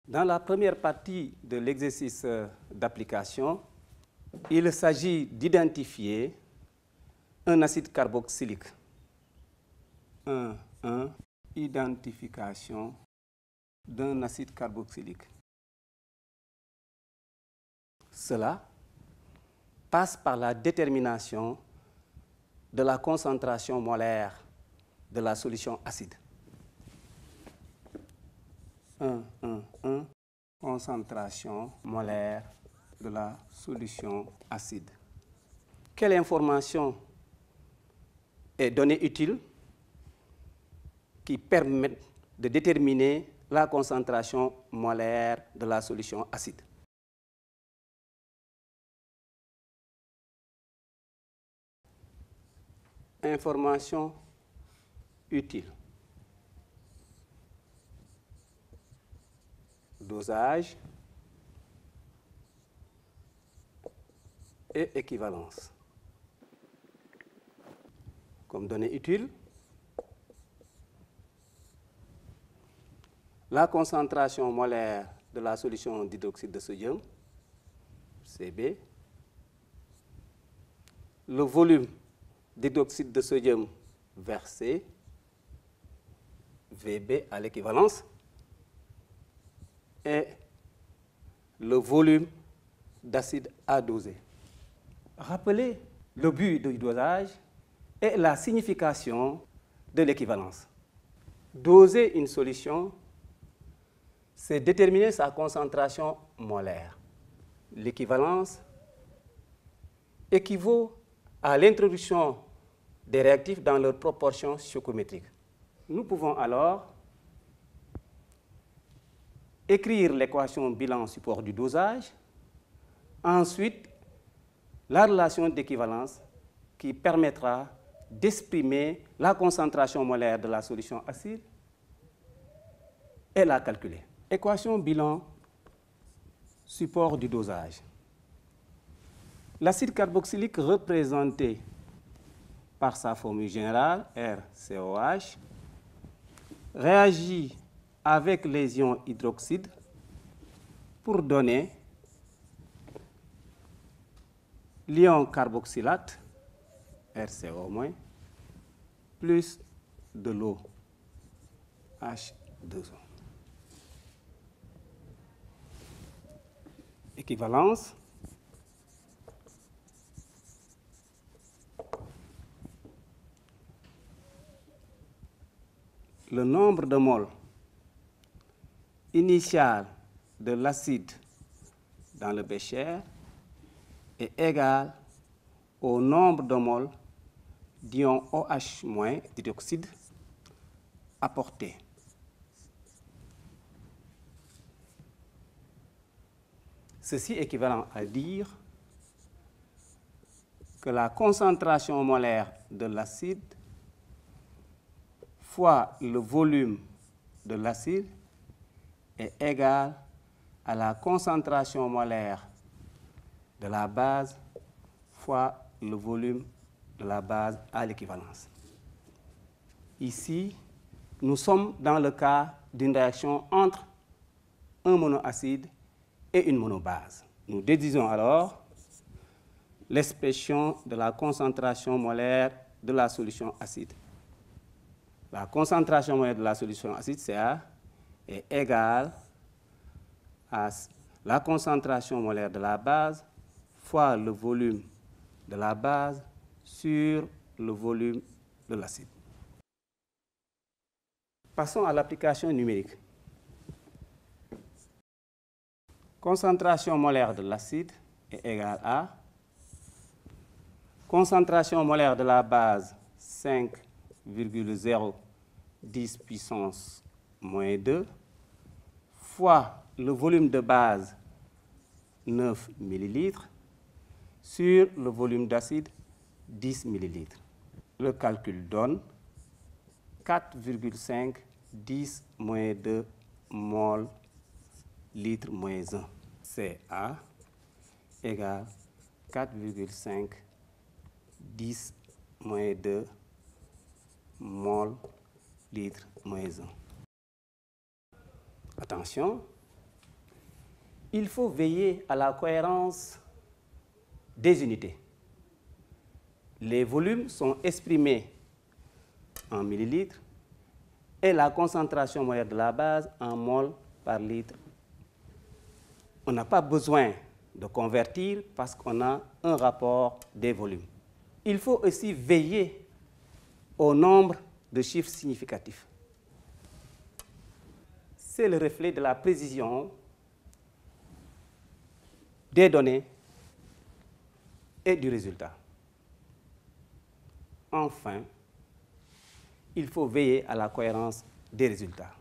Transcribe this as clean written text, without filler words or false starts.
Dans la première partie de l'exercice d'application, il s'agit d'identifier un acide carboxylique. Identification d'un acide carboxylique. Cela passe par la détermination de la concentration molaire de la solution acide. Concentration molaire de la solution acide. Quelle information est donnée utile qui permet de déterminer la concentration molaire de la solution acide? Information utile. Dosage et équivalence. Comme données utiles, la concentration molaire de la solution d'hydroxyde de sodium, Cb, le volume d'hydroxyde de sodium versé, Vb à l'équivalence, et le volume d'acide à doser. Rappelez le but du dosage et la signification de l'équivalence. Doser une solution, c'est déterminer sa concentration molaire. L'équivalence équivaut à l'introduction des réactifs dans leur proportion stoichiométrique. Nous pouvons alors écrire l'équation bilan support du dosage, ensuite la relation d'équivalence qui permettra d'exprimer la concentration molaire de la solution acide et la calculer. Équation bilan support du dosage. L'acide carboxylique représenté par sa formule générale, RCOH, réagit avec les ions hydroxyde pour donner l'ion carboxylate, RCO-, plus de l'eau, H2O. Équivalence. Le nombre de moles initial de l'acide dans le bécher est égal au nombre de moles d'ion OH- d'hydroxyde apporté. Ceci est équivalent à dire que la concentration molaire de l'acide fois le volume de l'acide est égal à la concentration molaire de la base fois le volume de la base à l'équivalence. Ici, nous sommes dans le cas d'une réaction entre un monoacide et une monobase. Nous déduisons alors l'expression de la concentration molaire de la solution acide. La concentration molaire de la solution acide, Ca, est égale à la concentration molaire de la base fois le volume de la base sur le volume de l'acide. Passons à l'application numérique. Concentration molaire de l'acide est égale à concentration molaire de la base 5,010 puissance moins 2 fois le volume de base 9 ml sur le volume d'acide 10 ml. Le calcul donne 4,5 10 moins 2 mol litre moins 1. Ca égale 4,5 10 moins 2 mol litre moins 1. Attention, il faut veiller à la cohérence des unités. Les volumes sont exprimés en millilitres et la concentration moyenne de la base en mol par litre. On n'a pas besoin de convertir parce qu'on a un rapport des volumes. Il faut aussi veiller au nombre de chiffres significatifs. C'est le reflet de la précision des données et du résultat. Enfin, il faut veiller à la cohérence des résultats.